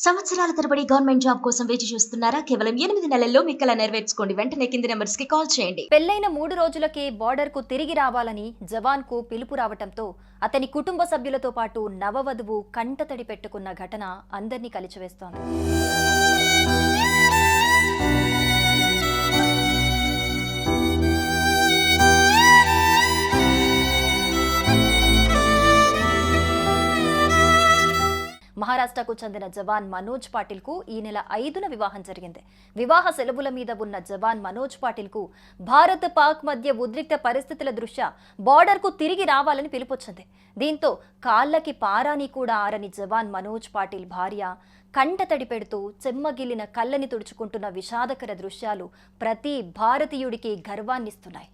సంవత్సరాల తరబడి government job కోసం వేచి చూస్తున్నారా? కేవలం 8 నెలల్లో మీ కల నెరవేర్చుకోండి. వెంటనే కింది నంబర్స్‌కి కాల్ చేయండి. పెళ్లైన 3 రోజులకే బార్డర్‌కు తిరిగి రావాలని జవాన్‌కు పిలుపు రావటంతో అతని కుటుంబ సభ్యులతో పాటు నవవధువు కంటతడి పెట్టుకున్న ఘటన అందర్నీ కలిచివేస్తోంది. మహారాష్ట్రకు చెందిన జవాన్ మనోజ్ పాటిల్కు ఈ నెల 5న వివాహం జరిగింది. వివాహ సెలవుల మీద ఉన్న జవాన్ మనోజ్ పాటిల్కు భారత్ పాక్ మధ్య ఉద్రిక్త పరిస్థితుల దృష్ట్యా బార్డర్కు తిరిగి రావాలని పిలుపొచ్చింది. దీంతో కాళ్లకి పారాని కూడా ఆరని జవాన్ మనోజ్ పాటిల్ భార్య కంటతడి పెడుతూ చెమ్మగిల్లిన కళ్ళని తుడుచుకుంటున్న విషాదకర దృశ్యాలు ప్రతి భారతీయుడికి గర్వాన్నిస్తున్నాయి.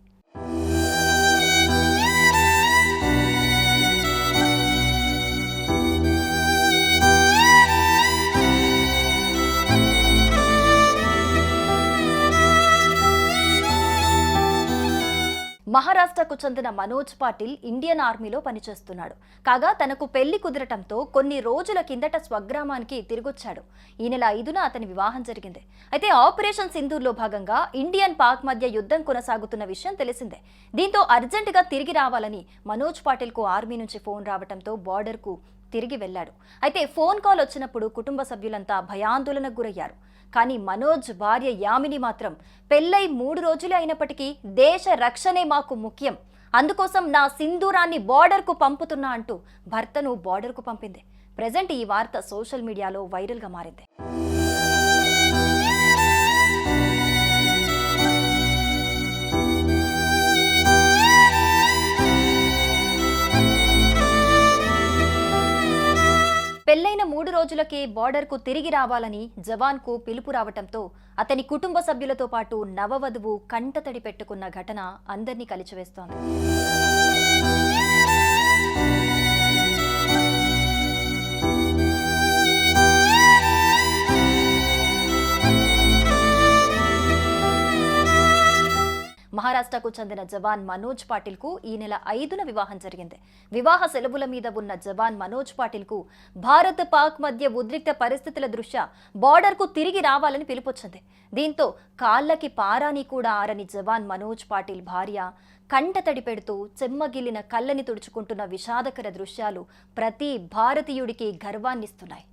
మహారాష్ట్రకు చెందిన మనోజ్ పాటిల్ ఇండియన్ ఆర్మీలో పనిచేస్తున్నాడు. కాగా తనకు పెళ్లి కుదరటంతో కొన్ని రోజుల కిందట స్వగ్రామానికి తిరిగొచ్చాడు. ఈ నెల 5న అతని వివాహం జరిగింది. అయితే ఆపరేషన్ సింధూర్లో భాగంగా ఇండియన్ పాక్ మధ్య యుద్ధం కొనసాగుతున్న విషయం తెలిసిందే. దీంతో అర్జెంటుగా తిరిగి రావాలని మనోజ్ పాటిల్కు ఆర్మీ నుంచి ఫోన్ రావడంతో బార్డర్కు తిరిగి వెళ్లాడు. అయితే ఫోన్ కాల్ వచ్చినప్పుడు కుటుంబ సభ్యులంతా భయాందోళనకు గురయ్యారు. కానీ మనోజ్ భార్య యామిని మాత్రం పెళ్లై 3 రోజులే అయినప్పటికీ దేశ రక్షణే మాకు ముఖ్యం, అందుకోసం నా సింధూరాన్ని బార్డర్కు పంపుతున్నా అంటూ భర్తను బార్డర్కు పంపింది. ప్రెజెంట్ ఈ వార్త సోషల్ మీడియాలో వైరల్గా మారింది. పెళ్లైన 3 రోజులకే బార్డర్కు తిరిగి రావాలని జవాన్కు పిలుపు రావటంతో అతని కుటుంబ సభ్యులతో పాటు నవవధువు కంటతడి పెట్టుకున్న ఘటన అందర్నీ కలిచివేస్తోంది. మహారాష్ట్రకు చెందిన జవాన్ మనోజ్ పాటిల్కు ఈ నెల 5న వివాహం జరిగింది. వివాహ సెలవుల మీద ఉన్న జవాన్ మనోజ్ పాటిల్కు భారత్ పాక్ మధ్య ఉద్రిక్త పరిస్థితుల దృష్ట్యా బార్డర్కు తిరిగి రావాలని పిలుపొచ్చింది. దీంతో కాళ్లకి పారాని కూడా ఆరని జవాన్ మనోజ్ పాటిల్ భార్య కంటతడి పెడుతూ చెమ్మగిల్లిన కళ్ళని తుడుచుకుంటున్న విషాదకర దృశ్యాలు ప్రతి భారతీయుడికి గర్వాన్నిస్తున్నాయి.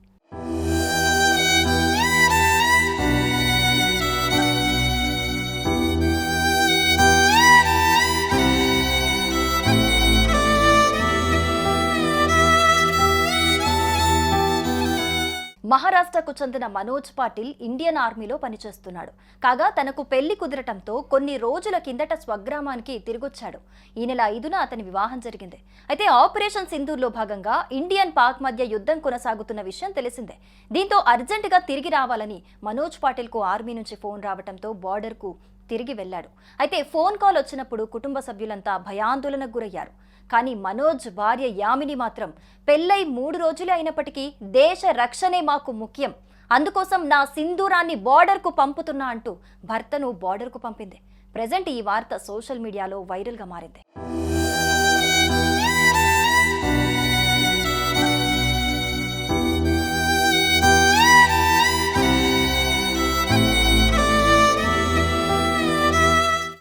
మహారాష్ట్రకు చెందిన మనోజ్ పాటిల్ ఇండియన్ ఆర్మీలో పనిచేస్తున్నాడు. కాగా తనకు పెళ్లి కుదరటంతో కొన్ని రోజుల కిందట స్వగ్రామానికి తిరిగొచ్చాడు. ఈ నెల 5న అతని వివాహం జరిగింది. అయితే ఆపరేషన్ సింధూర్లో భాగంగా ఇండియన్ పాక్ మధ్య యుద్ధం కొనసాగుతున్న విషయం తెలిసిందే. దీంతో అర్జెంటుగా తిరిగి రావాలని మనోజ్ పాటిల్కు ఆర్మీ నుంచి ఫోన్ రావడంతో బార్డర్కు తిరిగి వెళ్లాడు. అయితే ఫోన్ కాల్ వచ్చినప్పుడు కుటుంబ సభ్యులంతా భయాందోళనకు గురయ్యారు. కానీ మనోజ్ భార్య యామిని మాత్రం పెళ్లై 3 రోజులే అయినప్పటికీ దేశ రక్షణే మాకు ముఖ్యం, అందుకోసం నా సింధూరాన్ని బార్డర్కు పంపుతున్నా అంటూ భర్తను బార్డర్కు పంపింది. ప్రెజెంట్ ఈ వార్త సోషల్ మీడియాలో వైరల్గా మారింది.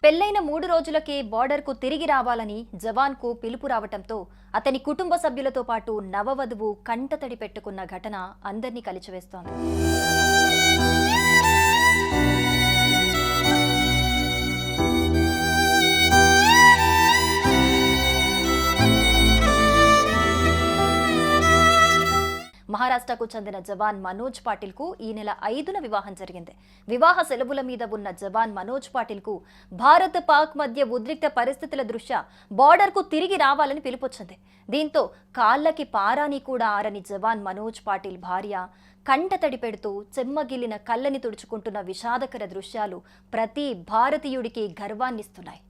పెళ్లైన 3 రోజులకే బార్డర్కు తిరిగి రావాలని జవాన్కు పిలుపు రావటంతో అతని కుటుంబ సభ్యులతో పాటు నవవధువు కంటతడి పెట్టుకున్న ఘటన అందర్నీ కలిచివేస్తోంది. మహారాష్ట్రకు చెందిన జవాన్ మనోజ్ పాటిల్కు ఈ నెల 5న వివాహం జరిగింది. వివాహ సెలవుల మీద ఉన్న జవాన్ మనోజ్ పాటిల్కు భారత్ పాక్ మధ్య ఉద్రిక్త పరిస్థితుల దృష్ట్యా బార్డర్కు తిరిగి రావాలని పిలుపొచ్చింది. దీంతో కాళ్లకి పారాని కూడా ఆరని జవాన్ మనోజ్ పాటిల్ భార్య కంటతడి పెడుతూ చెమ్మగిల్లిన కళ్ళని తుడుచుకుంటున్న విషాదకర దృశ్యాలు ప్రతి భారతీయుడికి గర్వాన్నిస్తున్నాయి.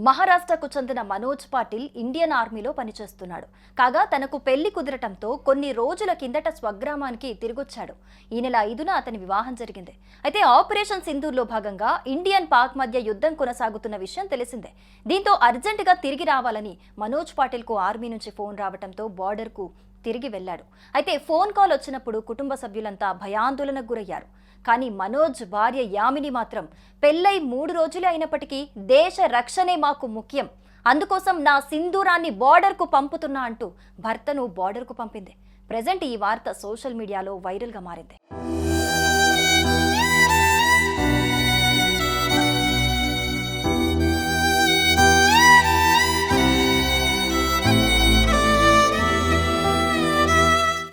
మహారాష్ట్రకు చెందిన మనోజ్ పాటిల్ ఇండియన్ ఆర్మీలో పనిచేస్తున్నాడు. కాగా తనకు పెళ్లి కుదరటంతో కొన్ని రోజుల కిందట స్వగ్రామానికి తిరిగొచ్చాడు. ఈ నెల 5న అతని వివాహం జరిగింది. అయితే ఆపరేషన్ సింధూర్లో భాగంగా ఇండియన్ పాక్ మధ్య యుద్ధం కొనసాగుతున్న విషయం తెలిసిందే. దీంతో అర్జెంటుగా తిరిగి రావాలని మనోజ్ పాటిల్కు ఆర్మీ నుంచి ఫోన్ రావడంతో బార్డర్కు తిరిగి వెళ్లాడు. అయితే ఫోన్ కాల్ వచ్చినప్పుడు కుటుంబ సభ్యులంతా భయాందోళనకు గురయ్యారు. కానీ మనోజ్ భార్య యామిని మాత్రం పెళ్ళై 3 రోజులే అయినప్పటికీ దేశ రక్షణే మాకు ముఖ్యం, అందుకోసం నా సింధూరాన్ని బార్డర్కు పంపుతున్నా అంటూ భర్తను బార్డర్కు పంపింది. ప్రెజెంట్ ఈ వార్త సోషల్ మీడియాలో వైరల్గా మారింది.